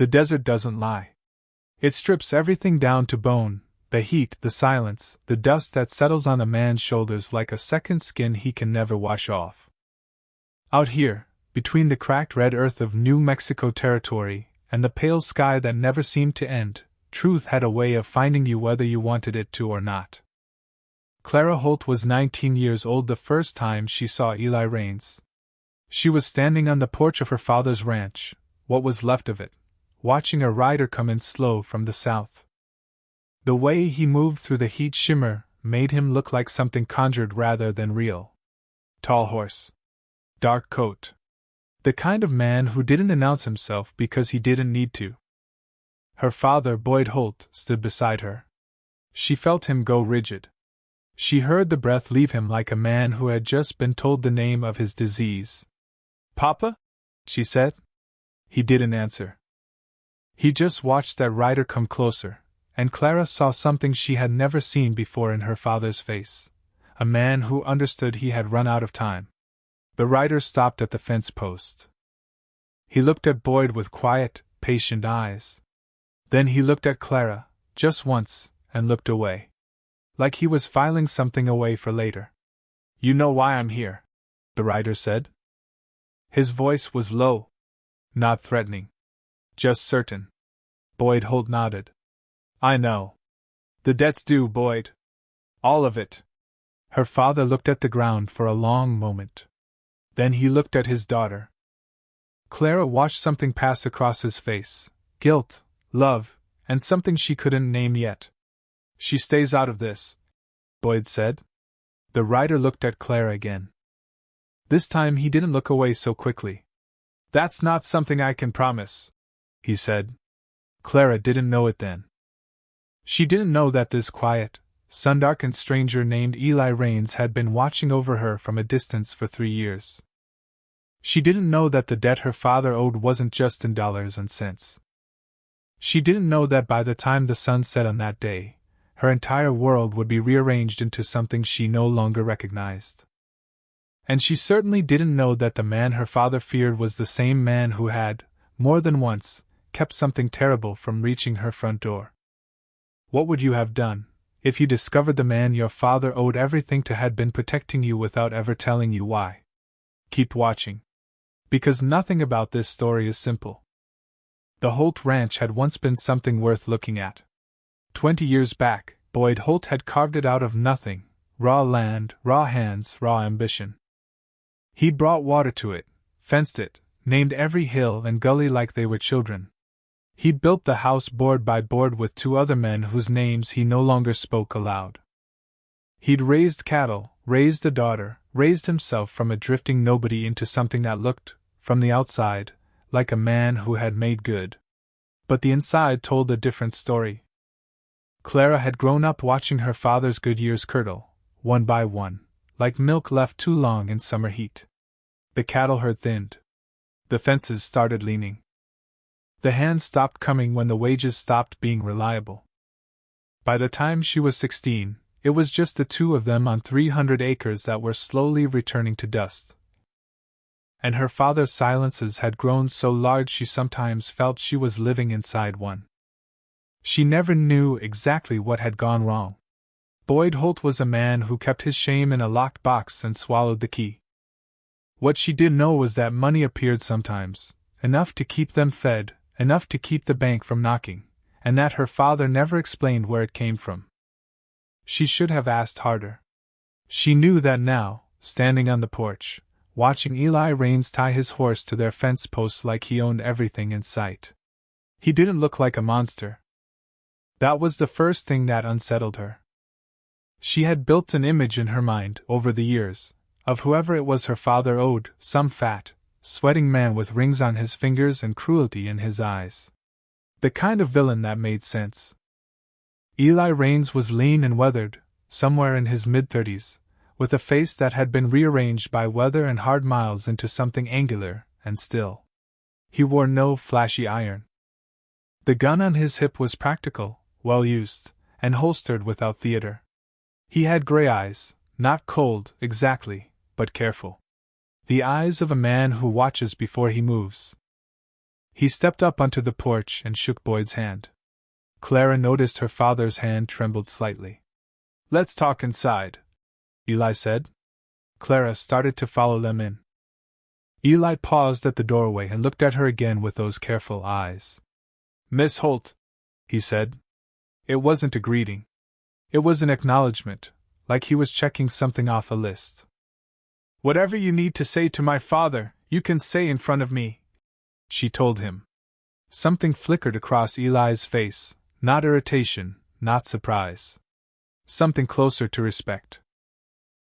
The desert doesn't lie. It strips everything down to bone, the heat, the silence, the dust that settles on a man's shoulders like a second skin he can never wash off. Out here, between the cracked red earth of New Mexico territory and the pale sky that never seemed to end, truth had a way of finding you whether you wanted it to or not. Clara Holt was 19 years old the first time she saw Eli Raines. She was standing on the porch of her father's ranch, what was left of it, watching a rider come in slow from the south. The way he moved through the heat shimmer made him look like something conjured rather than real. Tall horse. Dark coat. The kind of man who didn't announce himself because he didn't need to. Her father, Boyd Holt, stood beside her. She felt him go rigid. She heard the breath leave him like a man who had just been told the name of his disease. "Papa?" she said. He didn't answer. He just watched that rider come closer, and Clara saw something she had never seen before in her father's face. A man who understood he had run out of time. The rider stopped at the fence post. He looked at Boyd with quiet, patient eyes. Then he looked at Clara, just once, and looked away. Like he was filing something away for later. "You know why I'm here," the rider said. His voice was low. Not threatening. Just certain. Boyd Holt nodded. "I know. The debt's due, Boyd. All of it." Her father looked at the ground for a long moment. Then he looked at his daughter. Clara watched something pass across his face. Guilt, love, and something she couldn't name yet. "She stays out of this," Boyd said. The rider looked at Clara again. This time he didn't look away so quickly. "That's not something I can promise," he said. Clara didn't know it then. She didn't know that this quiet, sun-darkened stranger named Eli Raines had been watching over her from a distance for 3 years. She didn't know that the debt her father owed wasn't just in dollars and cents. She didn't know that by the time the sun set on that day, her entire world would be rearranged into something she no longer recognized. And she certainly didn't know that the man her father feared was the same man who had, more than once, kept something terrible from reaching her front door. What would you have done, if you discovered the man your father owed everything to had been protecting you without ever telling you why? Keep watching. Because nothing about this story is simple. The Holt Ranch had once been something worth looking at. 20 years back, Boyd Holt had carved it out of nothing, raw land, raw hands, raw ambition. He'd brought water to it, fenced it, named every hill and gully like they were children. He'd built the house board by board with 2 other men whose names he no longer spoke aloud. He'd raised cattle, raised a daughter, raised himself from a drifting nobody into something that looked, from the outside, like a man who had made good. But the inside told a different story. Clara had grown up watching her father's good years curdle, one by one, like milk left too long in summer heat. The cattle herd thinned. The fences started leaning. The hands stopped coming when the wages stopped being reliable. By the time she was 16, it was just the 2 of them on 300 acres that were slowly returning to dust. And her father's silences had grown so large she sometimes felt she was living inside one. She never knew exactly what had gone wrong. Boyd Holt was a man who kept his shame in a locked box and swallowed the key. What she did know was that money appeared sometimes, enough to keep them fed, enough to keep the bank from knocking, and that her father never explained where it came from. She should have asked harder. She knew that now, standing on the porch, watching Eli Raines tie his horse to their fence posts like he owned everything in sight. He didn't look like a monster. That was the first thing that unsettled her. She had built an image in her mind, over the years, of whoever it was her father owed, some fat, sweating man with rings on his fingers and cruelty in his eyes. The kind of villain that made sense. Eli Raines was lean and weathered, somewhere in his mid-30s, with a face that had been rearranged by weather and hard miles into something angular and still. He wore no flashy iron. The gun on his hip was practical, well used, and holstered without theater. He had gray eyes, not cold, exactly, but careful. The eyes of a man who watches before he moves. He stepped up onto the porch and shook Boyd's hand. Clara noticed her father's hand trembled slightly. "Let's talk inside," Eli said. Clara started to follow them in. Eli paused at the doorway and looked at her again with those careful eyes. "Miss Holt," he said. It wasn't a greeting. It was an acknowledgement, like he was checking something off a list. "Whatever you need to say to my father, you can say in front of me," she told him. Something flickered across Eli's face, not irritation, not surprise. Something closer to respect.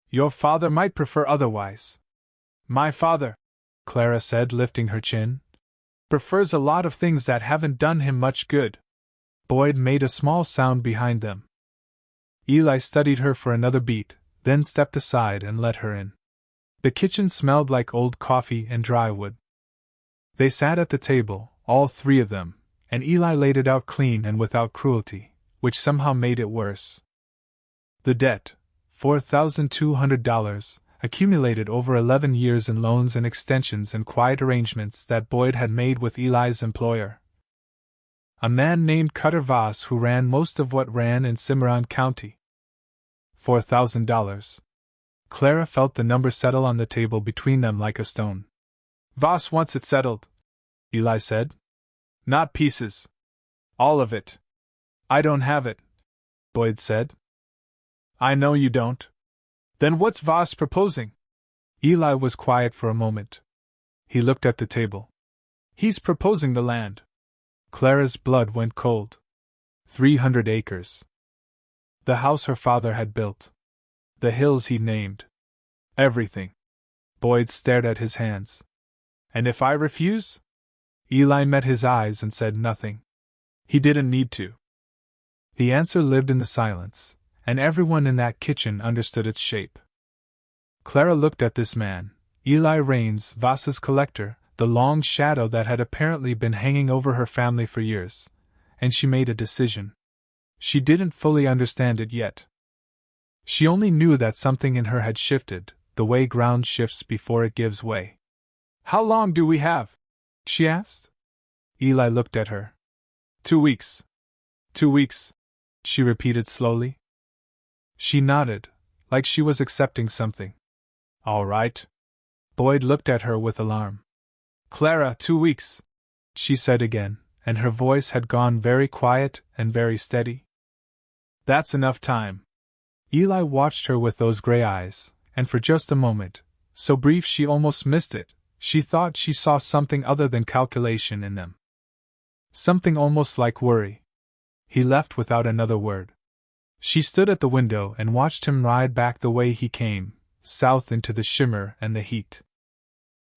"Your father might prefer otherwise." "My father," Clara said, lifting her chin, "prefers a lot of things that haven't done him much good." Boyd made a small sound behind them. Eli studied her for another beat, then stepped aside and let her in. The kitchen smelled like old coffee and dry wood. They sat at the table, all three of them, and Eli laid it out clean and without cruelty, which somehow made it worse. The debt, $4,200, accumulated over 11 years in loans and extensions and quiet arrangements that Boyd had made with Eli's employer, a man named Cutter Voss, who ran most of what ran in Cimarron County. $4,000. Clara felt the number settle on the table between them like a stone. "Voss wants it settled," Eli said. "Not pieces. All of it." "I don't have it," Boyd said. "I know you don't. Then what's Voss proposing?" Eli was quiet for a moment. He looked at the table. "He's proposing the land." Clara's blood went cold. 300 acres. The house her father had built. The hills he'd named. Everything. Boyd stared at his hands. "And if I refuse?" Eli met his eyes and said nothing. He didn't need to. The answer lived in the silence, and everyone in that kitchen understood its shape. Clara looked at this man, Eli Raines, Voss's collector, the long shadow that had apparently been hanging over her family for years, and she made a decision. She didn't fully understand it yet. She only knew that something in her had shifted, the way ground shifts before it gives way. "How long do we have?" she asked. Eli looked at her. 2 weeks. 2 weeks, she repeated slowly. She nodded, like she was accepting something. "All right." Boyd looked at her with alarm. "Clara, 2 weeks," she said again, and her voice had gone very quiet and very steady. "That's enough time." Eli watched her with those gray eyes, and for just a moment, so brief she almost missed it, she thought she saw something other than calculation in them. Something almost like worry. He left without another word. She stood at the window and watched him ride back the way he came, south into the shimmer and the heat.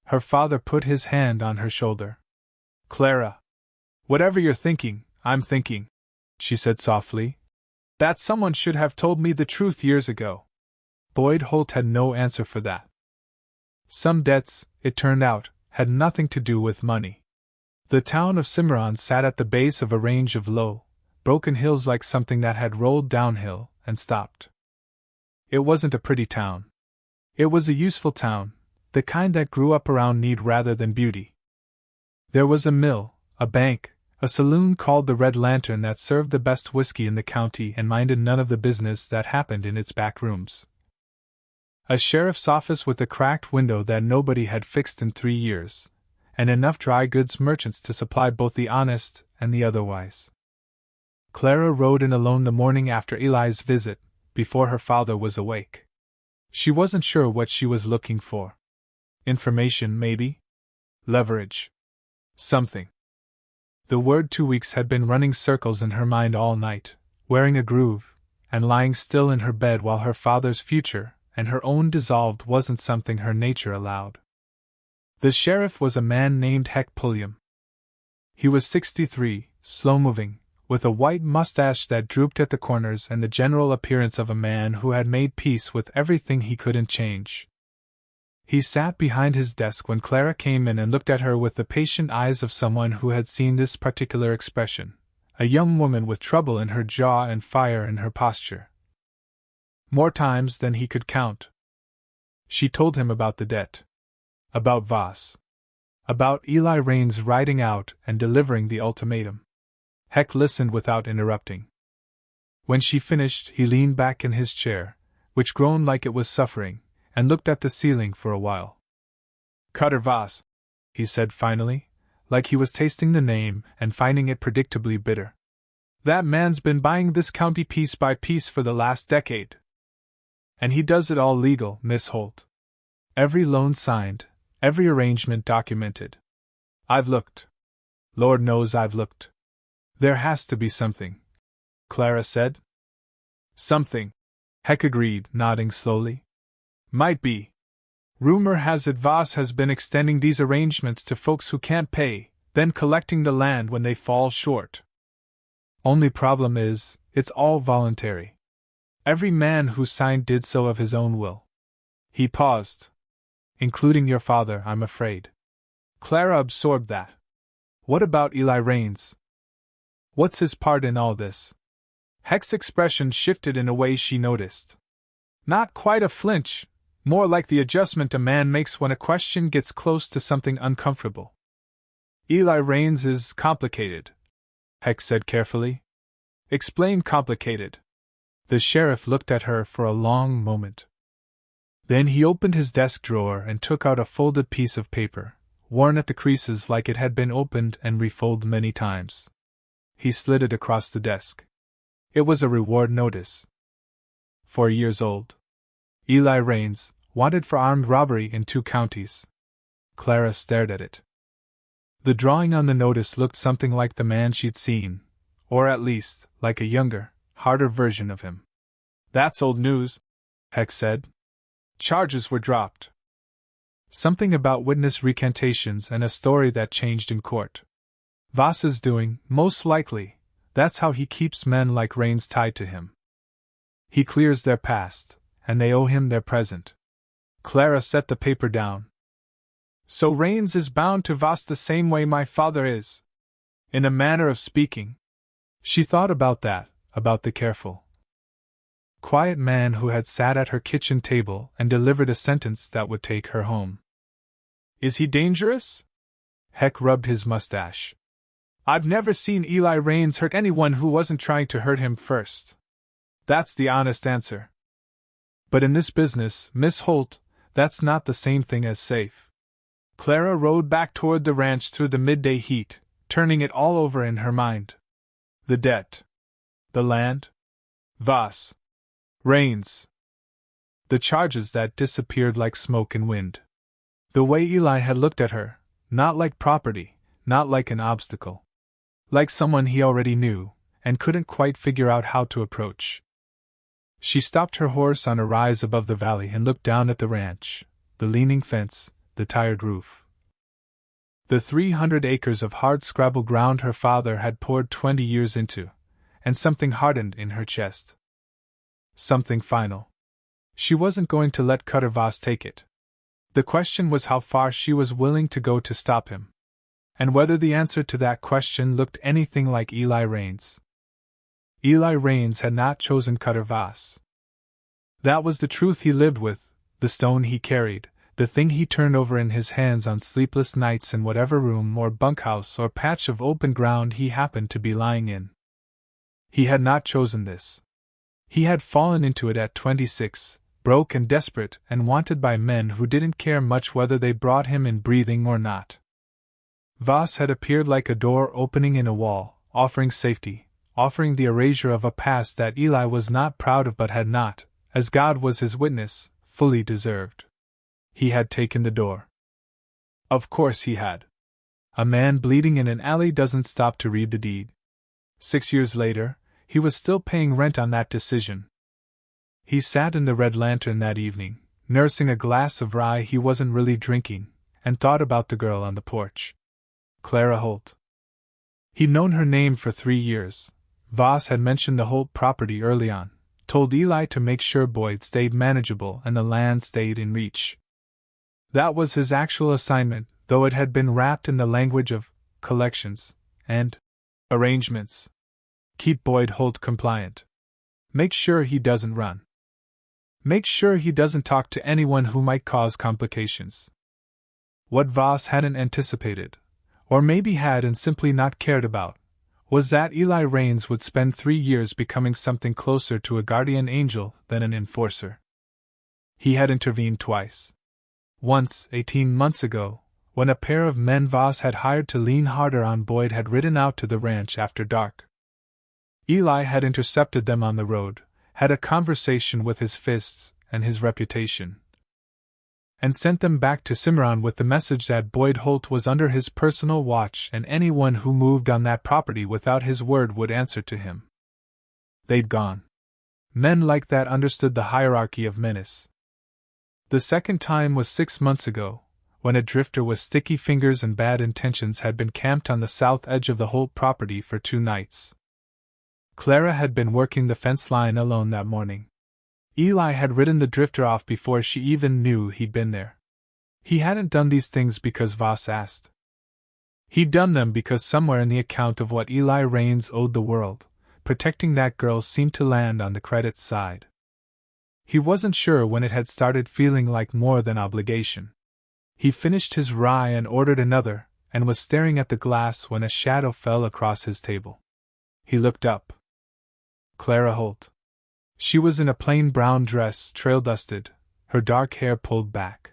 Her father put his hand on her shoulder. "Clara, whatever you're thinking, I'm thinking," she said softly. "That someone should have told me the truth years ago." Boyd Holt had no answer for that. Some debts, it turned out, had nothing to do with money. The town of Cimarron sat at the base of a range of low, broken hills like something that had rolled downhill and stopped. It wasn't a pretty town. It was a useful town, the kind that grew up around need rather than beauty. There was a mill, a bank, a saloon called the Red Lantern that served the best whiskey in the county and minded none of the business that happened in its back rooms. A sheriff's office with a cracked window that nobody had fixed in 3 years, and enough dry goods merchants to supply both the honest and the otherwise. Clara rode in alone the morning after Eli's visit, before her father was awake. She wasn't sure what she was looking for. Information, maybe? Leverage. Something. The word 2 weeks had been running circles in her mind all night, wearing a groove, and lying still in her bed while her father's future and her own dissolved wasn't something her nature allowed. The sheriff was a man named Heck Pulliam. He was 63, slow-moving, with a white mustache that drooped at the corners and the general appearance of a man who had made peace with everything he couldn't change. He sat behind his desk when Clara came in and looked at her with the patient eyes of someone who had seen this particular expression, a young woman with trouble in her jaw and fire in her posture. More times than he could count. She told him about the debt. About Voss. About Eli Raines riding out and delivering the ultimatum. Heck listened without interrupting. When she finished, he leaned back in his chair, which groaned like it was suffering, and looked at the ceiling for a while. Cutter Voss, he said finally, like he was tasting the name and finding it predictably bitter. That man's been buying this county piece by piece for the last decade. And he does it all legal, Miss Holt. Every loan signed, every arrangement documented. I've looked. Lord knows I've looked. There has to be something, Clara said. Something, Heck agreed, nodding slowly. Might be. Rumor has it Voss has been extending these arrangements to folks who can't pay, then collecting the land when they fall short. Only problem is, it's all voluntary. Every man who signed did so of his own will. He paused. Including your father, I'm afraid. Clara absorbed that. What about Eli Raines? What's his part in all this? Heck's expression shifted in a way she noticed. Not quite a flinch, more like the adjustment a man makes when a question gets close to something uncomfortable. Eli Raines is complicated, Heck said carefully. Explain complicated. The sheriff looked at her for a long moment. Then he opened his desk drawer and took out a folded piece of paper, worn at the creases like it had been opened and refolded many times. He slid it across the desk. It was a reward notice. 4 years old. Eli Raines, wanted for armed robbery in 2 counties. Clara stared at it. The drawing on the notice looked something like the man she'd seen, or at least, like a younger, harder version of him. That's old news, Heck said. Charges were dropped. Something about witness recantations and a story that changed in court. Voss's doing, most likely. That's how he keeps men like Raines tied to him. He clears their past, and they owe him their present. Clara set the paper down. So Raines is bound to Voss the same way my father is. In a manner of speaking. She thought about that, about the careful, quiet man who had sat at her kitchen table and delivered a sentence that would take her home. Is he dangerous? Heck rubbed his mustache. I've never seen Eli Raines hurt anyone who wasn't trying to hurt him first. That's the honest answer. But in this business, Miss Holt, that's not the same thing as safe. Clara rode back toward the ranch through the midday heat, turning it all over in her mind. The debt. The land. Voss. Raines. The charges that disappeared like smoke and wind. The way Eli had looked at her, not like property, not like an obstacle. Like someone he already knew, and couldn't quite figure out how to approach. She stopped her horse on a rise above the valley and looked down at the ranch, the leaning fence, the tired roof. The 300 acres of hard-scrabble ground her father had poured 20 years into, and something hardened in her chest. Something final. She wasn't going to let Cutter Voss take it. The question was how far she was willing to go to stop him. And whether the answer to that question looked anything like Eli Raines. Eli Raines had not chosen Cutter Voss. That was the truth he lived with, the stone he carried, the thing he turned over in his hands on sleepless nights in whatever room or bunkhouse or patch of open ground he happened to be lying in. He had not chosen this. He had fallen into it at 26, broke and desperate and wanted by men who didn't care much whether they brought him in breathing or not. Voss had appeared like a door opening in a wall, offering safety, offering the erasure of a past that Eli was not proud of but had not, as God was his witness, fully deserved. He had taken the door. Of course he had. A man bleeding in an alley doesn't stop to read the deed. 6 years later, he was still paying rent on that decision. He sat in the Red Lantern that evening, nursing a glass of rye he wasn't really drinking, and thought about the girl on the porch. Clara Holt. He'd known her name for 3 years. Voss had mentioned the Holt property early on, told Eli to make sure Boyd stayed manageable and the land stayed in reach. That was his actual assignment, though it had been wrapped in the language of collections and arrangements. Keep Boyd Holt compliant. Make sure he doesn't run. Make sure he doesn't talk to anyone who might cause complications. What Voss hadn't anticipated, or maybe had and simply not cared about, was that Eli Raines would spend 3 years becoming something closer to a guardian angel than an enforcer. He had intervened twice. Once, 18 months ago, when a pair of men Voss had hired to lean harder on Boyd had ridden out to the ranch after dark. Eli had intercepted them on the road, had a conversation with his fists and his reputation, and sent them back to Cimarron with the message that Boyd Holt was under his personal watch and anyone who moved on that property without his word would answer to him. They'd gone. Men like that understood the hierarchy of menace. The second time was 6 months ago, when a drifter with sticky fingers and bad intentions had been camped on the south edge of the Holt property for 2 nights. Clara had been working the fence line alone that morning. Eli had ridden the drifter off before she even knew he'd been there. He hadn't done these things because Voss asked. He'd done them because somewhere in the account of what Eli Raines owed the world, protecting that girl seemed to land on the credit side. He wasn't sure when it had started feeling like more than obligation. He finished his rye and ordered another, and was staring at the glass when a shadow fell across his table. He looked up. Clara Holt. She was in a plain brown dress, trail-dusted, her dark hair pulled back.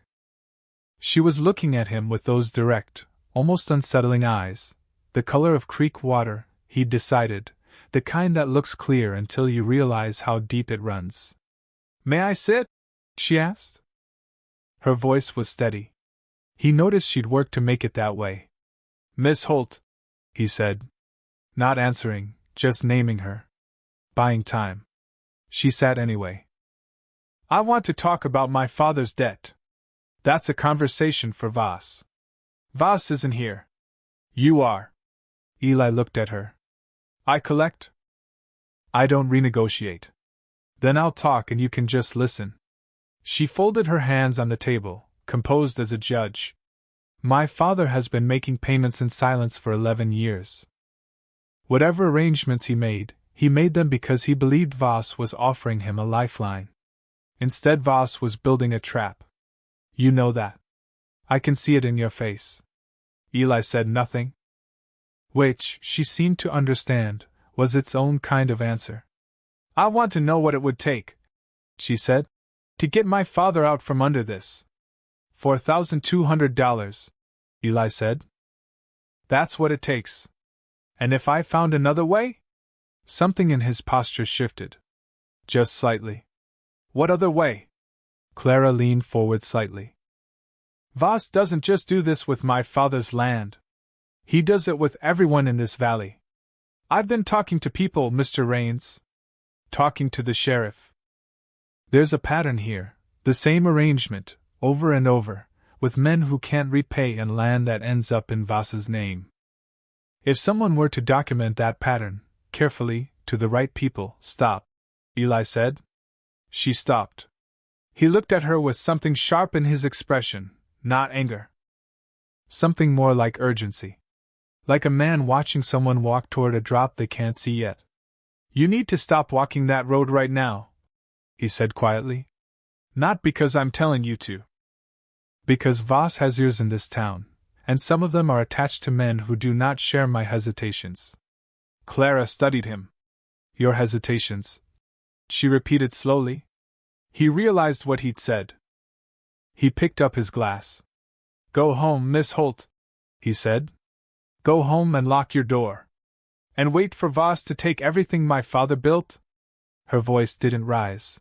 She was looking at him with those direct, almost unsettling eyes, the color of creek water, he'd decided, the kind that looks clear until you realize how deep it runs. "May I sit?" she asked. Her voice was steady. He noticed she'd worked to make it that way. "Miss Holt," he said. Not answering, just naming her. Buying time. She sat anyway. "I want to talk about my father's debt." "That's a conversation for Voss." "Voss isn't here." "You are." Eli looked at her. "I collect." "I don't renegotiate." "Then I'll talk and you can just listen." She folded her hands on the table, composed as a judge. "My father has been making payments in silence for 11 years. Whatever arrangements he made them because he believed Voss was offering him a lifeline. Instead, Voss was building a trap. You know that. I can see it in your face." Eli said nothing. Which, she seemed to understand, was its own kind of answer. "I want to know what it would take," she said, "to get my father out from under this." $4,200, Eli said. "That's what it takes. And if I found another way?" Something in his posture shifted. Just slightly. "What other way?" Clara leaned forward slightly. "Voss doesn't just do this with my father's land. He does it with everyone in this valley. I've been talking to people, Mr. Raines. Talking to the sheriff. There's a pattern here, the same arrangement, over and over, with men who can't repay and land that ends up in Voss's name. If someone were to document that pattern, carefully, to the right people." "Stop," Eli said. She stopped. He looked at her with something sharp in his expression, not anger. Something more like urgency. Like a man watching someone walk toward a drop they can't see yet. "You need to stop walking that road right now," he said quietly. "Not because I'm telling you to. Because Voss has ears in this town, and some of them are attached to men who do not share my hesitations." Clara studied him. "Your hesitations," she repeated slowly. He realized what he'd said. He picked up his glass. "Go home, Miss Holt," he said. "Go home and lock your door. And wait for Voss to take everything my father built?" Her voice didn't rise.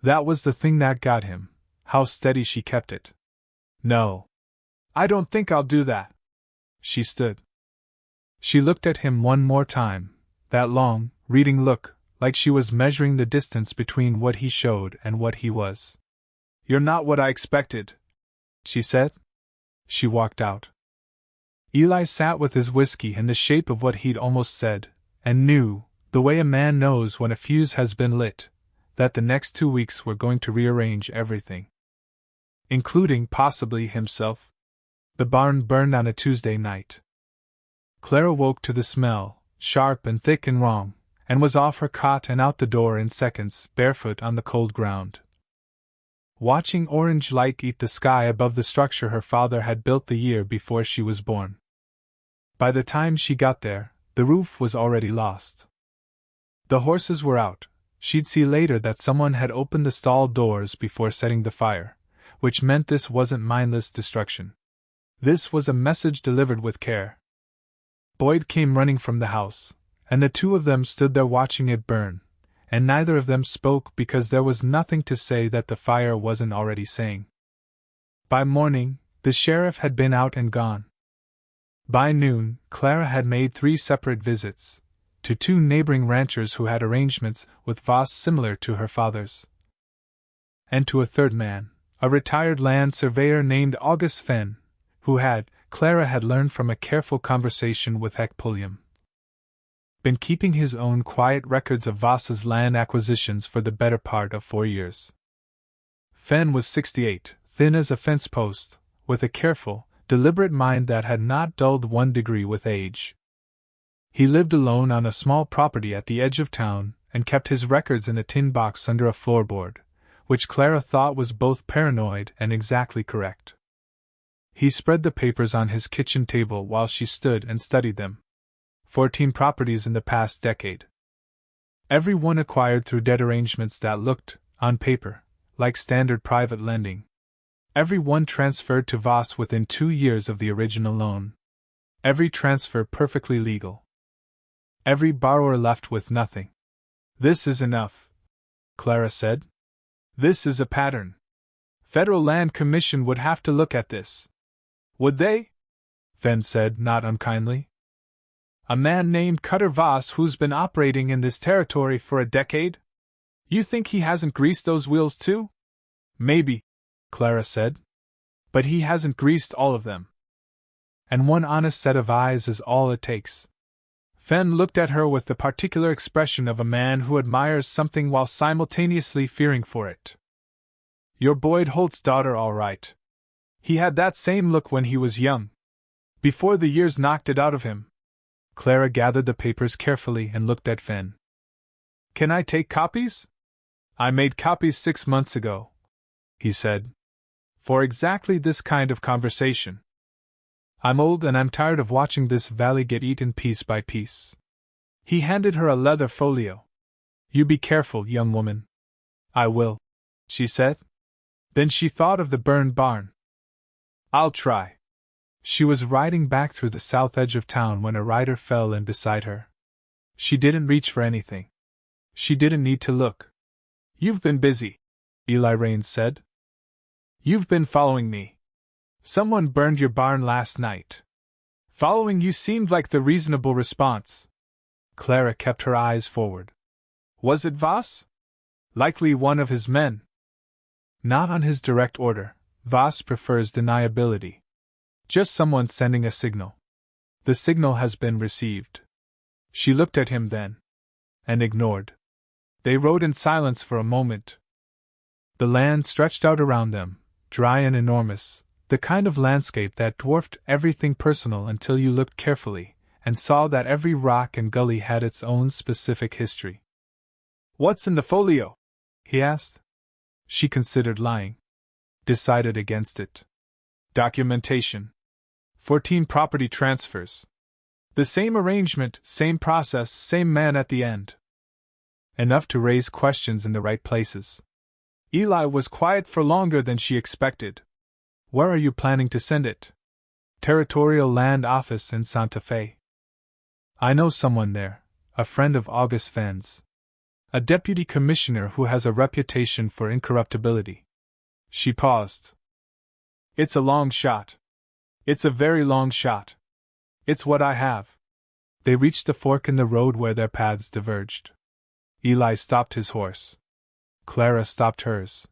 That was the thing that got him, how steady she kept it. "No. I don't think I'll do that." She stood. She looked at him one more time, that long, reading look, like she was measuring the distance between what he showed and what he was. "You're not what I expected," she said. She walked out. Eli sat with his whiskey in the shape of what he'd almost said, and knew, the way a man knows when a fuse has been lit, that the next 2 weeks were going to rearrange everything. Including, possibly, himself. The barn burned on a Tuesday night. Clara woke to the smell, sharp and thick and wrong, and was off her cot and out the door in seconds, barefoot on the cold ground. watching orange light eat the sky above the structure her father had built the year before she was born. By the time she got there, the roof was already lost. The horses were out. She'd see later that someone had opened the stall doors before setting the fire, which meant this wasn't mindless destruction. This was a message delivered with care. Boyd came running from the house, and the two of them stood there watching it burn, and neither of them spoke because there was nothing to say that the fire wasn't already saying. By morning, the sheriff had been out and gone. By noon, Clara had made 3 separate visits, to 2 neighboring ranchers who had arrangements with Voss similar to her father's, and to a third man, a retired land surveyor named August Fenn, who had, Clara had learned from a careful conversation with Heck Pulliam, been keeping his own quiet records of Voss's land acquisitions for the better part of 4 years. Fenn was 68, thin as a fence post, with a careful, deliberate mind that had not dulled 1 degree with age. He lived alone on a small property at the edge of town and kept his records in a tin box under a floorboard, which Clara thought was both paranoid and exactly correct. He spread the papers on his kitchen table while she stood and studied them. 14 properties in the past decade. Every one acquired through debt arrangements that looked, on paper, like standard private lending. Every one transferred to Voss within 2 years of the original loan. Every transfer perfectly legal. Every borrower left with nothing. This is enough, Clara said. This is a pattern. Federal Land Commission would have to look at this. Would they? Fenn said, not unkindly. A man named Cutter Voss who's been operating in this territory for a decade? You think he hasn't greased those wheels too? Maybe, Clara said. But he hasn't greased all of them. And 1 honest set of eyes is all it takes. Fenn looked at her with the particular expression of a man who admires something while simultaneously fearing for it. You're Boyd Holt's daughter, all right. He had that same look when he was young. Before the years knocked it out of him. Clara gathered the papers carefully and looked at Fenn. Can I take copies? I made copies 6 months ago, he said. For exactly this kind of conversation. I'm old and I'm tired of watching this valley get eaten piece by piece. He handed her a leather folio. You be careful, young woman. I will, she said. Then she thought of the burned barn. I'll try. She was riding back through the south edge of town when a rider fell in beside her. She didn't reach for anything. She didn't need to look. You've been busy, Eli Raines said. You've been following me. Someone burned your barn last night. Following you seemed like the reasonable response. Clara kept her eyes forward. Was it Voss? Likely one of his men. Not on his direct order. Voss prefers deniability. Just someone sending a signal. The signal has been received. She looked at him then. And ignored. They rode in silence for a moment. The land stretched out around them, dry and enormous, the kind of landscape that dwarfed everything personal until you looked carefully, and saw that every rock and gully had its own specific history. What's in the folio? He asked. She considered lying. Decided against it. Documentation. 14 property transfers. The same arrangement, same process, same man at the end. Enough to raise questions in the right places. Eli was quiet for longer than she expected. Where are you planning to send it? Territorial Land Office in Santa Fe. I know someone there, a friend of August Fenn's. A deputy commissioner who has a reputation for incorruptibility. She paused. It's a long shot. It's a very long shot. It's what I have. They reached the fork in the road where their paths diverged. Eli stopped his horse. Clara stopped hers.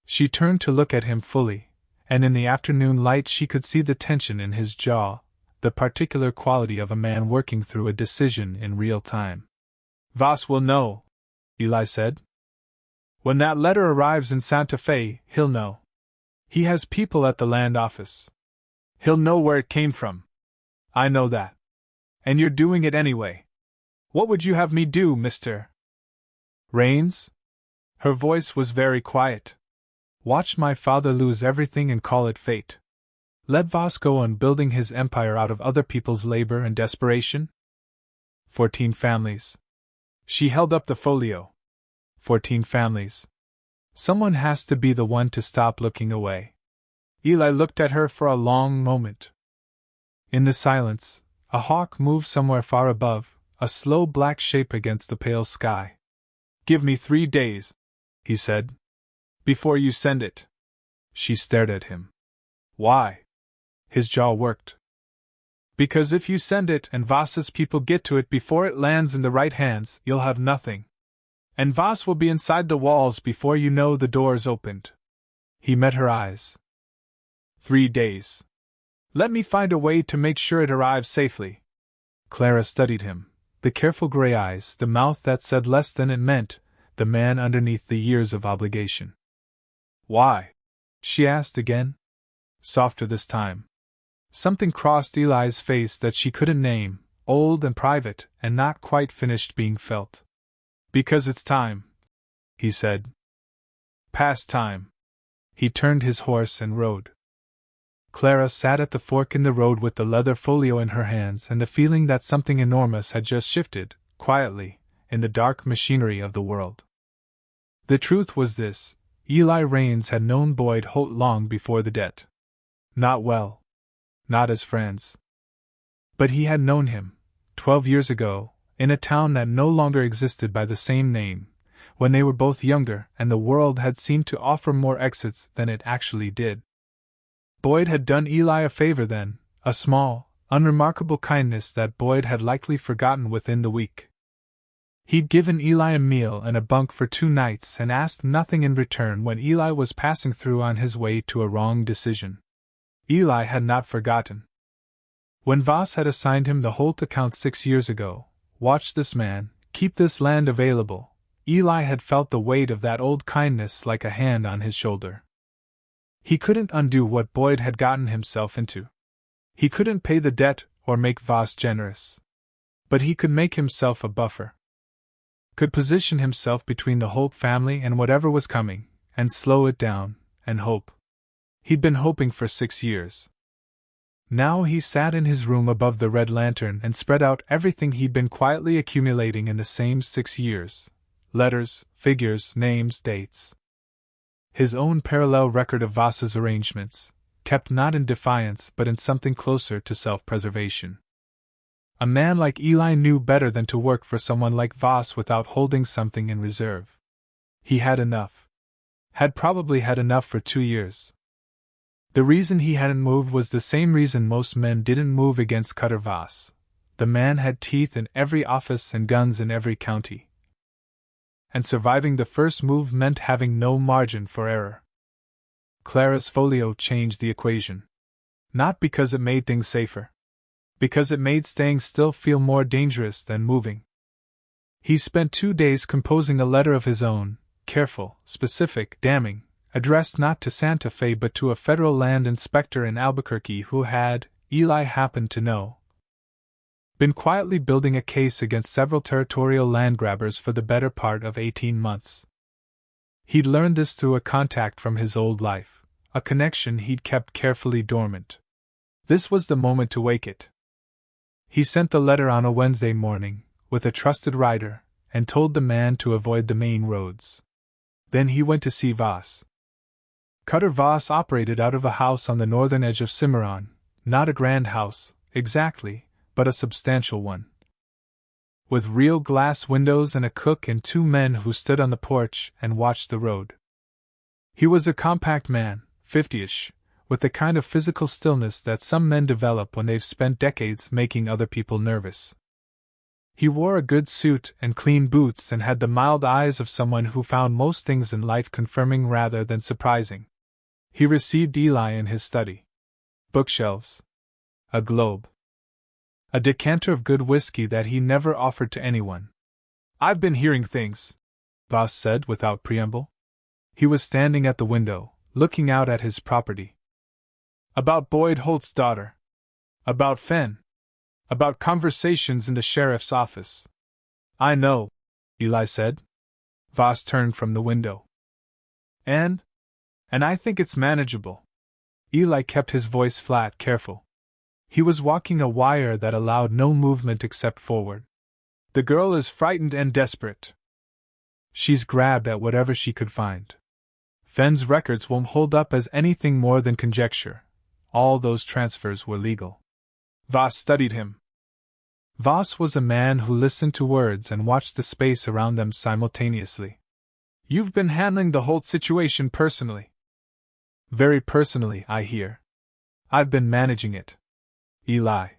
She turned to look at him fully, and in the afternoon light she could see the tension in his jaw, the particular quality of a man working through a decision in real time. Voss will know, Eli said. When that letter arrives in Santa Fe, he'll know. He has people at the land office. He'll know where it came from. I know that. And you're doing it anyway. What would you have me do, Mr. Raines? Her voice was very quiet. Watched my father lose everything and call it fate. Let Voss go on building his empire out of other people's labor and desperation? 14 families. She held up the folio. 14 families. Someone has to be the one to stop looking away. Eli looked at her for a long moment. In the silence, a hawk moved somewhere far above, a slow black shape against the pale sky. Give me 3 days, he said. Before you send it. She stared at him. Why? His jaw worked. Because if you send it and Voss's people get to it before it lands in the right hands, you'll have nothing. And Voss will be inside the walls before you know the doors opened. He met her eyes. 3 days. Let me find a way to make sure it arrives safely. Clara studied him, the careful gray eyes, the mouth that said less than it meant, the man underneath the years of obligation. Why? She asked again. Softer this time. Something crossed Eli's face that she couldn't name, old and private, and not quite finished being felt. Because it's time, he said. Past time. He turned his horse and rode. Clara sat at the fork in the road with the leather folio in her hands and the feeling that something enormous had just shifted, quietly, in the dark machinery of the world. The truth was this: Eli Raines had known Boyd Holt long before the debt. Not well. Not as friends. But he had known him, 12 years ago, in a town that no longer existed by the same name, when they were both younger and the world had seemed to offer more exits than it actually did. Boyd had done Eli a favor then, a small, unremarkable kindness that Boyd had likely forgotten within the week. He'd given Eli a meal and a bunk for 2 nights and asked nothing in return when Eli was passing through on his way to a wrong decision. Eli had not forgotten. When Voss had assigned him the Holt account 6 years ago, watch this man, keep this land available, Eli had felt the weight of that old kindness like a hand on his shoulder. He couldn't undo what Boyd had gotten himself into. He couldn't pay the debt or make Voss generous. But he could make himself a buffer. Could position himself between the Holt family and whatever was coming, and slow it down, and hope. He'd been hoping for 6 years. Now he sat in his room above the red lantern and spread out everything he'd been quietly accumulating in the same 6 years. Letters, figures, names, dates. His own parallel record of Voss's arrangements, kept not in defiance but in something closer to self-preservation. A man like Eli knew better than to work for someone like Voss without holding something in reserve. He had enough. Had probably had enough for 2 years. The reason he hadn't moved was the same reason most men didn't move against Cutter Voss. The man had teeth in every office and guns in every county. And surviving the first move meant having no margin for error. Clara's folio changed the equation. Not because it made things safer. Because it made staying still feel more dangerous than moving. He spent 2 days composing a letter of his own, careful, specific, damning, addressed not to Santa Fe but to a federal land inspector in Albuquerque who had, Eli happened to know, been quietly building a case against several territorial land grabbers for the better part of 18 months. He'd learned this through a contact from his old life, a connection he'd kept carefully dormant. This was the moment to wake it. He sent the letter on a Wednesday morning, with a trusted writer, and told the man to avoid the main roads. Then he went to see Voss. Cutter Voss operated out of a house on the northern edge of Cimarron, not a grand house, exactly, but a substantial one. With real glass windows and a cook and 2 men who stood on the porch and watched the road. He was a compact man, 50-ish, with the kind of physical stillness that some men develop when they've spent decades making other people nervous. He wore a good suit and clean boots and had the mild eyes of someone who found most things in life confirming rather than surprising. He received Eli in his study. Bookshelves. A globe. A decanter of good whiskey that he never offered to anyone. "I've been hearing things," Voss said without preamble. He was standing at the window, looking out at his property. "About Boyd Holt's daughter. About Fenn. About conversations in the sheriff's office." "I know," Eli said. Voss turned from the window. "And?" And I think it's manageable. Eli kept his voice flat, careful. He was walking a wire that allowed no movement except forward. The girl is frightened and desperate. She's grabbed at whatever she could find. Fenn's records won't hold up as anything more than conjecture. All those transfers were legal. Voss studied him. Voss was a man who listened to words and watched the space around them simultaneously. You've been handling the whole situation personally. Very personally, I hear. I've been managing it. Eli.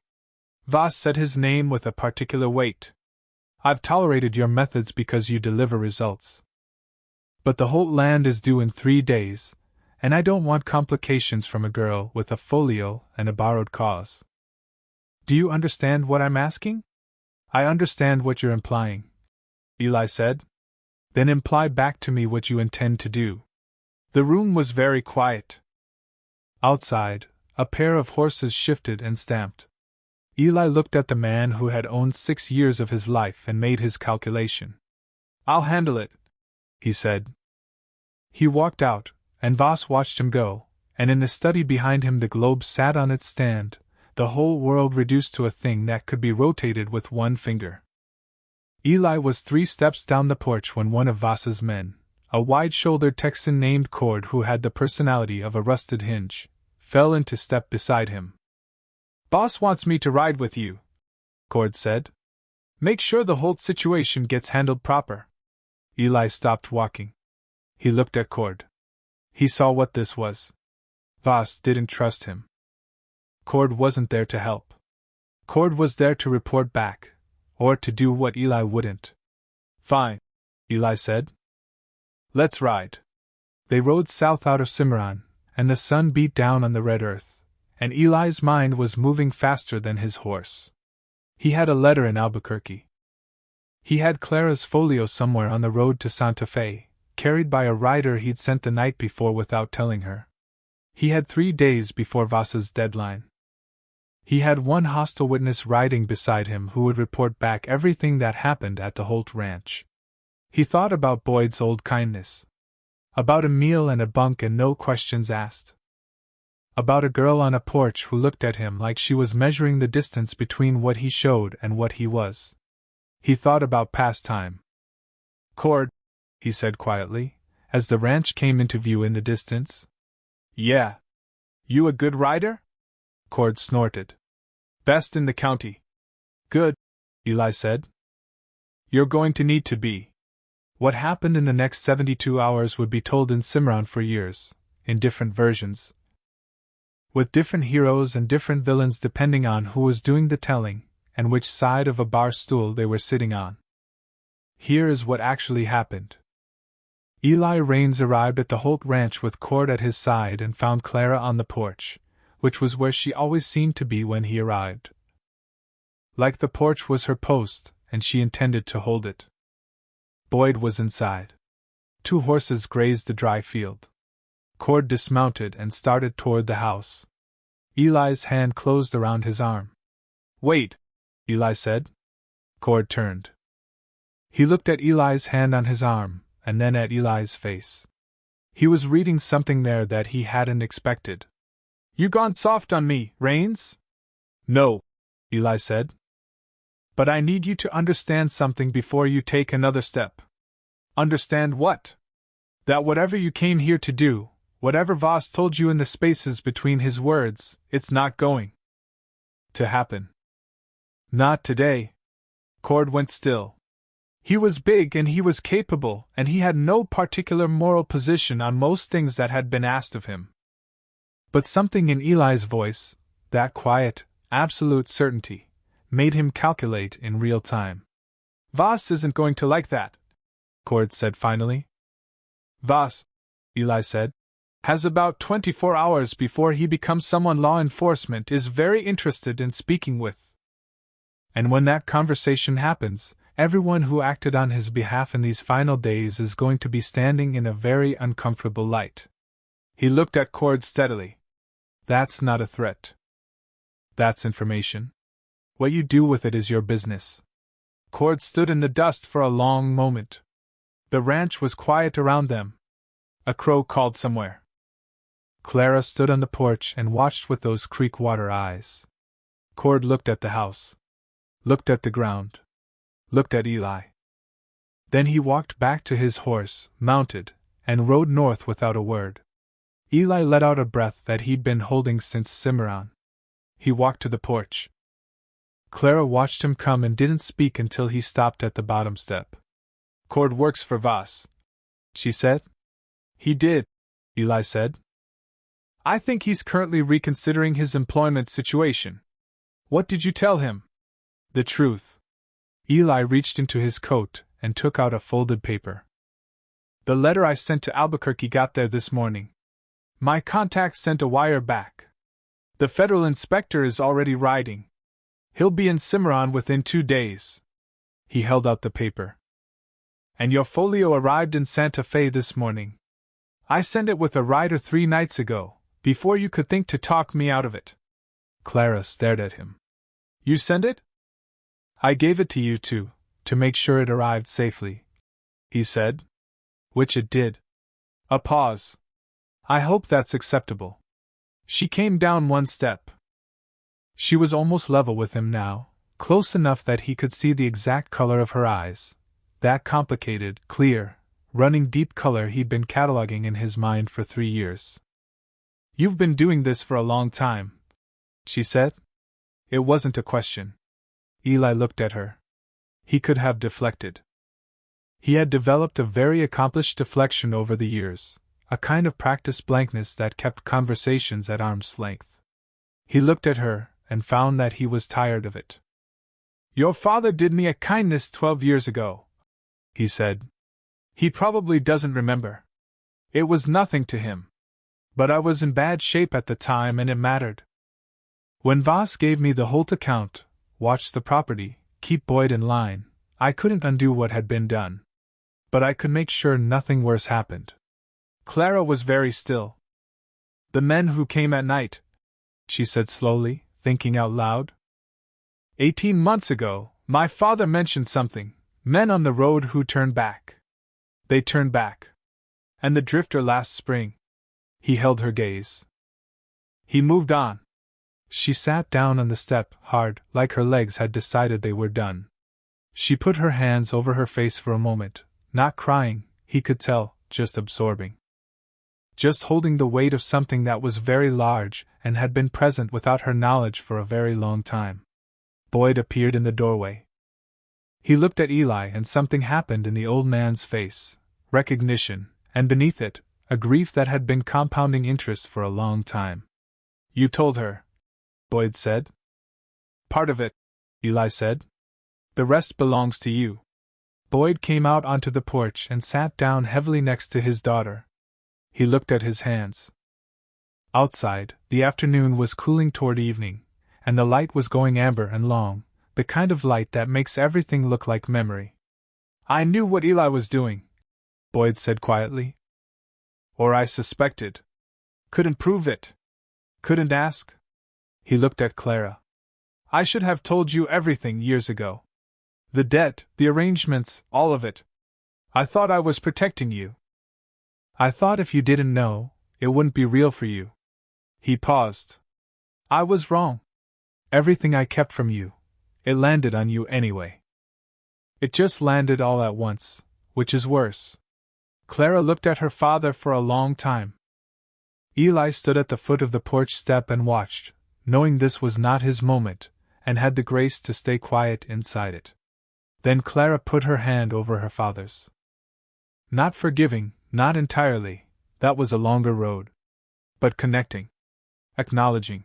Voss said his name with a particular weight. I've tolerated your methods because you deliver results. But the whole land is due in 3 days, and I don't want complications from a girl with a folio and a borrowed cause. Do you understand what I'm asking? I understand what you're implying, Eli said. Then imply back to me what you intend to do. The room was very quiet. Outside, a pair of horses shifted and stamped. Eli looked at the man who had owned 6 years of his life and made his calculation. I'll handle it, he said. He walked out, and Voss watched him go, and in the study behind him the globe sat on its stand, the whole world reduced to a thing that could be rotated with one finger. Eli was 3 steps down the porch when one of Voss's men, a wide-shouldered Texan named Cord who had the personality of a rusted hinge, fell into step beside him. Boss wants me to ride with you, Cord said. Make sure the whole situation gets handled proper. Eli stopped walking. He looked at Cord. He saw what this was. Voss didn't trust him. Cord wasn't there to help. Cord was there to report back, or to do what Eli wouldn't. Fine, Eli said. Let's ride. They rode south out of Cimarron, and the sun beat down on the red earth, and Eli's mind was moving faster than his horse. He had a letter in Albuquerque. He had Clara's folio somewhere on the road to Santa Fe, carried by a rider he'd sent the night before without telling her. He had 3 days before Voss's deadline. He had one hostile witness riding beside him who would report back everything that happened at the Holt Ranch. He thought about Boyd's old kindness. About a meal and a bunk and no questions asked. About a girl on a porch who looked at him like she was measuring the distance between what he showed and what he was. He thought about past time. Cord, he said quietly, as the ranch came into view in the distance. Yeah. You a good rider? Cord snorted. Best in the county. Good, Eli said. You're going to need to be. What happened in the next 72 hours would be told in Cimarron for years, in different versions, with different heroes and different villains depending on who was doing the telling, and which side of a bar stool they were sitting on. Here is what actually happened. Eli Raines arrived at the Holt Ranch with Cord at his side and found Clara on the porch, which was where she always seemed to be when he arrived. Like the porch was her post, and she intended to hold it. Boyd was inside. 2 horses grazed the dry field. Cord dismounted and started toward the house. Eli's hand closed around his arm. Wait, Eli said. Cord turned. He looked at Eli's hand on his arm, and then at Eli's face. He was reading something there that he hadn't expected. You gone soft on me, Raines? No, Eli said. But I need you to understand something before you take another step. Understand what? That whatever you came here to do, whatever Voss told you in the spaces between his words, it's not going to happen. Not today. Cord went still. He was big and he was capable, and he had no particular moral position on most things that had been asked of him. But something in Eli's voice, that quiet, absolute certainty, made him calculate in real time. Voss isn't going to like that, Cord said finally. Voss, Eli said, has about 24 hours before he becomes someone law enforcement is very interested in speaking with. And when that conversation happens, everyone who acted on his behalf in these final days is going to be standing in a very uncomfortable light. He looked at Cord steadily. That's not a threat. That's information. What you do with it is your business. Cord stood in the dust for a long moment. The ranch was quiet around them. A crow called somewhere. Clara stood on the porch and watched with those creek water eyes. Cord looked at the house, looked at the ground, looked at Eli. Then he walked back to his horse, mounted, and rode north without a word. Eli let out a breath that he'd been holding since Cimarron. He walked to the porch. Clara watched him come and didn't speak until he stopped at the bottom step. Cord works for Voss, she said. He did, Eli said. I think he's currently reconsidering his employment situation. What did you tell him? The truth. Eli reached into his coat and took out a folded paper. The letter I sent to Albuquerque got there this morning. My contact sent a wire back. The federal inspector is already riding. He'll be in Cimarron within 2 days. He held out the paper. And your folio arrived in Santa Fe this morning. I sent it with a rider 3 nights ago, before you could think to talk me out of it. Clara stared at him. You sent it? I gave it to you to make sure it arrived safely, he said. Which it did. A pause. I hope that's acceptable. She came down 1 step. She was almost level with him now, close enough that he could see the exact color of her eyes, that complicated, clear, running deep color he'd been cataloging in his mind for 3 years. You've been doing this for a long time, she said. It wasn't a question. Eli looked at her. He could have deflected. He had developed a very accomplished deflection over the years, a kind of practiced blankness that kept conversations at arm's length. He looked at her and found that he was tired of it. Your father did me a kindness 12 years ago, he said. He probably doesn't remember. It was nothing to him. But I was in bad shape at the time and it mattered. When Voss gave me the Holt account, watch the property, keep Boyd in line, I couldn't undo what had been done. But I could make sure nothing worse happened. Clara was very still. The men who came at night, she said slowly, thinking out loud. 18 months ago, my father mentioned something, men on the road who turned back. They turned back. And the drifter last spring. He held her gaze. He moved on. She sat down on the step, hard, like her legs had decided they were done. She put her hands over her face for a moment, not crying, he could tell, just absorbing. Just holding the weight of something that was very large and had been present without her knowledge for a very long time. Boyd appeared in the doorway. He looked at Eli and something happened in the old man's face, recognition, and beneath it, a grief that had been compounding interest for a long time. You told her, Boyd said. Part of it, Eli said. The rest belongs to you. Boyd came out onto the porch and sat down heavily next to his daughter. He looked at his hands. Outside, the afternoon was cooling toward evening, and the light was going amber and long, the kind of light that makes everything look like memory. I knew what Eli was doing, Boyd said quietly. Or I suspected. Couldn't prove it. Couldn't ask. He looked at Clara. I should have told you everything years ago. The debt, the arrangements, all of it. I thought I was protecting you. I thought if you didn't know, it wouldn't be real for you. He paused. I was wrong. Everything I kept from you, it landed on you anyway. It just landed all at once, which is worse. Clara looked at her father for a long time. Eli stood at the foot of the porch step and watched, knowing this was not his moment, and had the grace to stay quiet inside it. Then Clara put her hand over her father's. Not forgiving, not entirely, that was a longer road. But connecting. Acknowledging.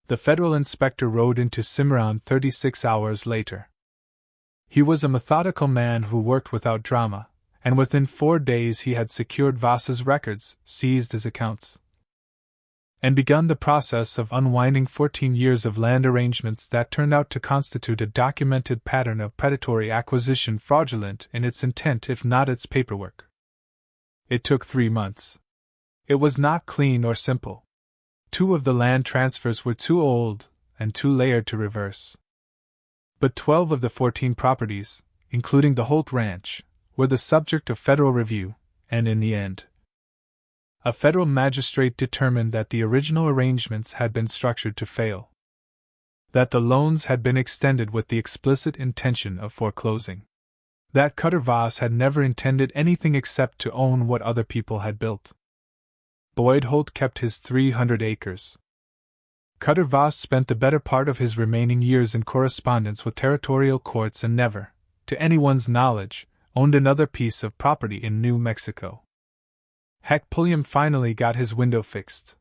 The federal inspector rode into Cimarron 36 hours later. He was a methodical man who worked without drama, and within 4 days he had secured Voss's records, seized his accounts, and begun the process of unwinding 14 years of land arrangements that turned out to constitute a documented pattern of predatory acquisition, fraudulent in its intent if not its paperwork. It took 3 months. It was not clean or simple. 2 of the land transfers were too old and too layered to reverse. But 12 of the 14 properties, including the Holt Ranch, were the subject of federal review, and in the end, A federal magistrate determined that the original arrangements had been structured to fail. That the loans had been extended with the explicit intention of foreclosing. That Cutter Voss had never intended anything except to own what other people had built. Boyd Holt kept his 300 acres. Cutter Voss spent the better part of his remaining years in correspondence with territorial courts and never, to anyone's knowledge, owned another piece of property in New Mexico. Heck Pulliam finally got his window fixed.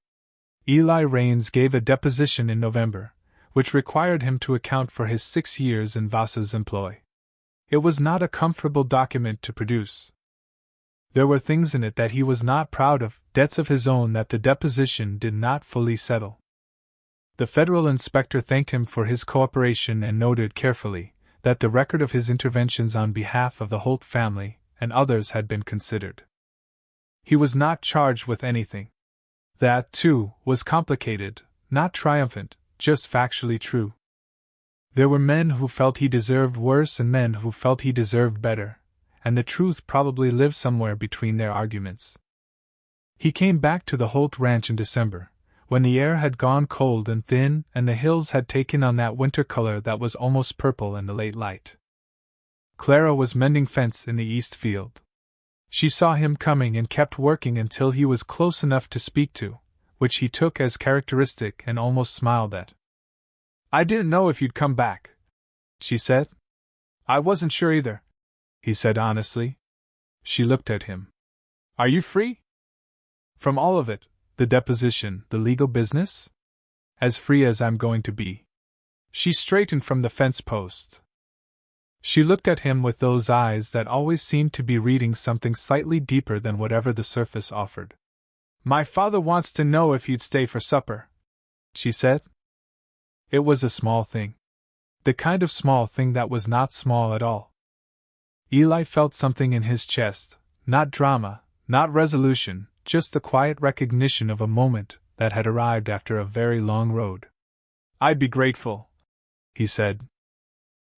Eli Raines gave a deposition in November, which required him to account for his 6 years in Voss's employ. It was not a comfortable document to produce. There were things in it that he was not proud of, debts of his own that the deposition did not fully settle. The federal inspector thanked him for his cooperation and noted carefully that the record of his interventions on behalf of the Holt family and others had been considered. He was not charged with anything. That, too, was complicated, not triumphant, just factually true. There were men who felt he deserved worse and men who felt he deserved better, and the truth probably lived somewhere between their arguments. He came back to the Holt ranch in December, when the air had gone cold and thin and the hills had taken on that winter color that was almost purple in the late light. Clara was mending fence in the east field. She saw him coming and kept working until he was close enough to speak to, which he took as characteristic and almost smiled at. "I didn't know if you'd come back," she said. "I wasn't sure either," he said honestly. She looked at him. "Are you free?" "From all of it, the deposition, the legal business?" "As free as I'm going to be." She straightened from the fence post. She looked at him with those eyes that always seemed to be reading something slightly deeper than whatever the surface offered. "My father wants to know if you'd stay for supper," she said. It was a small thing. The kind of small thing that was not small at all. Eli felt something in his chest, not drama, not resolution, just the quiet recognition of a moment that had arrived after a very long road. "I'd be grateful," he said.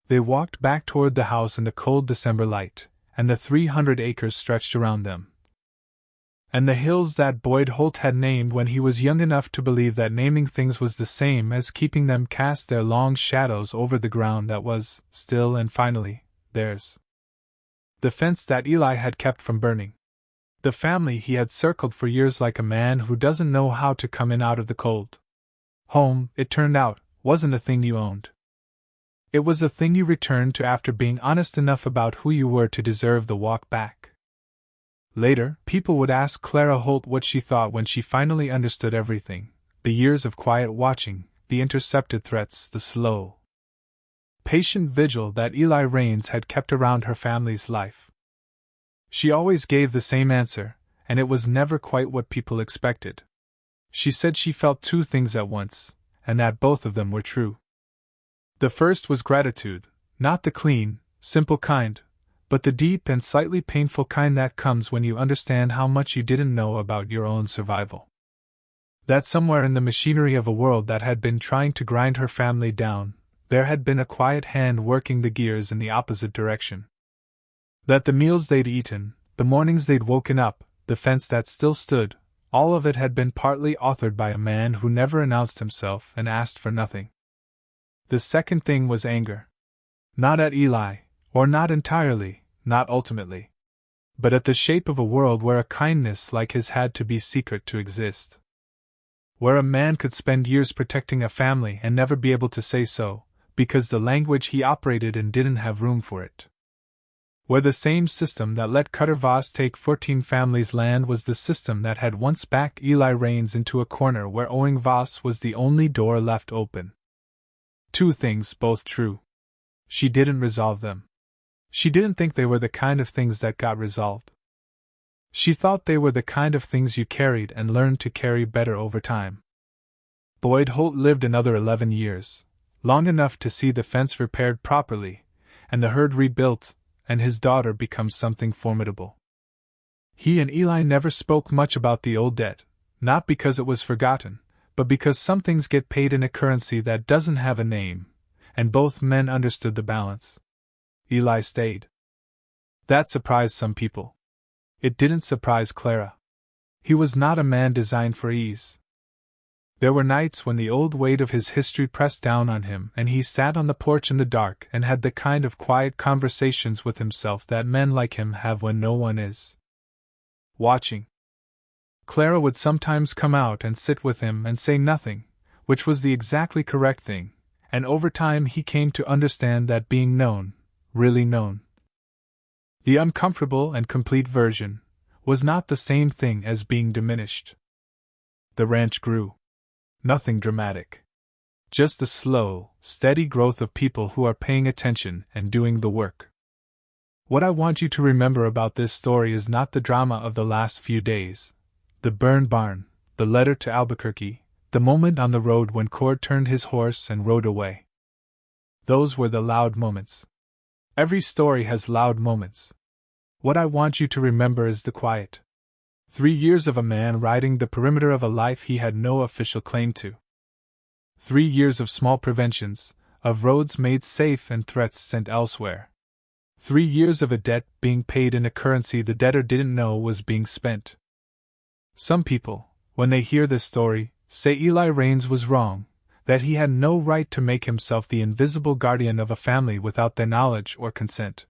They walked back toward the house in the cold December light, and the 300 acres stretched around them. And the hills that Boyd Holt had named when he was young enough to believe that naming things was the same as keeping them cast their long shadows over the ground that was, still and finally, theirs. The fence that Eli had kept from burning. The family he had circled for years like a man who doesn't know how to come in out of the cold. Home, it turned out, wasn't a thing you owned. It was a thing you returned to after being honest enough about who you were to deserve the walk back. Later, people would ask Clara Holt what she thought when she finally understood everything, the years of quiet watching, the intercepted threats, the slow, patient vigil that Eli Raines had kept around her family's life. She always gave the same answer, and it was never quite what people expected. She said she felt two things at once, and that both of them were true. The first was gratitude, not the clean, simple kind, but the deep and slightly painful kind that comes when you understand how much you didn't know about your own survival. That somewhere in the machinery of a world that had been trying to grind her family down, there had been a quiet hand working the gears in the opposite direction. That the meals they'd eaten, the mornings they'd woken up, the fence that still stood, all of it had been partly authored by a man who never announced himself and asked for nothing. The second thing was anger. Not at Eli, or not entirely, not ultimately. But at the shape of a world where a kindness like his had to be secret to exist. Where a man could spend years protecting a family and never be able to say so, because the language he operated in didn't have room for it. Where the same system that let Cutter Voss take 14 families' land was the system that had once backed Eli Raines into a corner where owing Voss was the only door left open. Two things, both true. She didn't resolve them. She didn't think they were the kind of things that got resolved. She thought they were the kind of things you carried and learned to carry better over time. Boyd Holt lived another 11 years, long enough to see the fence repaired properly, and the herd rebuilt, and his daughter become something formidable. He and Eli never spoke much about the old debt, not because it was forgotten, but because some things get paid in a currency that doesn't have a name, and both men understood the balance. Eli stayed. That surprised some people. It didn't surprise Clara. He was not a man designed for ease. There were nights when the old weight of his history pressed down on him, and he sat on the porch in the dark and had the kind of quiet conversations with himself that men like him have when no one is watching. Clara would sometimes come out and sit with him and say nothing, which was the exactly correct thing, and over time he came to understand that being known, really known, the uncomfortable and complete version, was not the same thing as being diminished. The ranch grew. Nothing dramatic. Just the slow, steady growth of people who are paying attention and doing the work. What I want you to remember about this story is not the drama of the last few days, the burned barn, the letter to Albuquerque, the moment on the road when Cord turned his horse and rode away. Those were the loud moments. Every story has loud moments. What I want you to remember is the quiet. 3 years of a man riding the perimeter of a life he had no official claim to. 3 years of small preventions, of roads made safe and threats sent elsewhere. 3 years of a debt being paid in a currency the debtor didn't know was being spent. Some people, when they hear this story, say Eli Raines was wrong, that he had no right to make himself the invisible guardian of a family without their knowledge or consent.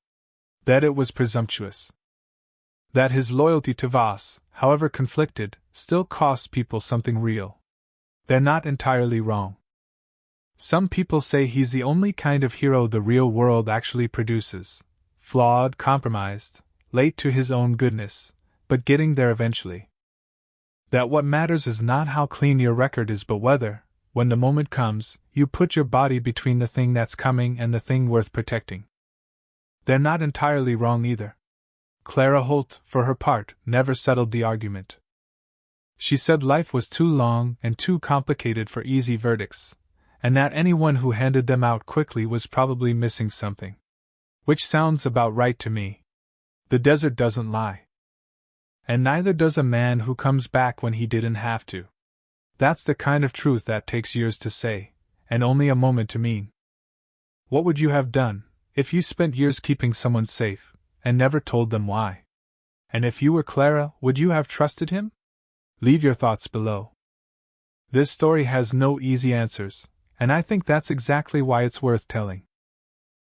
That it was presumptuous. That his loyalty to Voss, however conflicted, still cost people something real. They're not entirely wrong. Some people say he's the only kind of hero the real world actually produces, flawed, compromised, late to his own goodness, but getting there eventually. That what matters is not how clean your record is but whether, when the moment comes, you put your body between the thing that's coming and the thing worth protecting. They're not entirely wrong either. Clara Holt, for her part, never settled the argument. She said life was too long and too complicated for easy verdicts, and that anyone who handed them out quickly was probably missing something. Which sounds about right to me. The desert doesn't lie. And neither does a man who comes back when he didn't have to. That's the kind of truth that takes years to say, and only a moment to mean. What would you have done if you spent years keeping someone safe and never told them why? And if you were Clara, would you have trusted him? Leave your thoughts below. This story has no easy answers, and I think that's exactly why it's worth telling.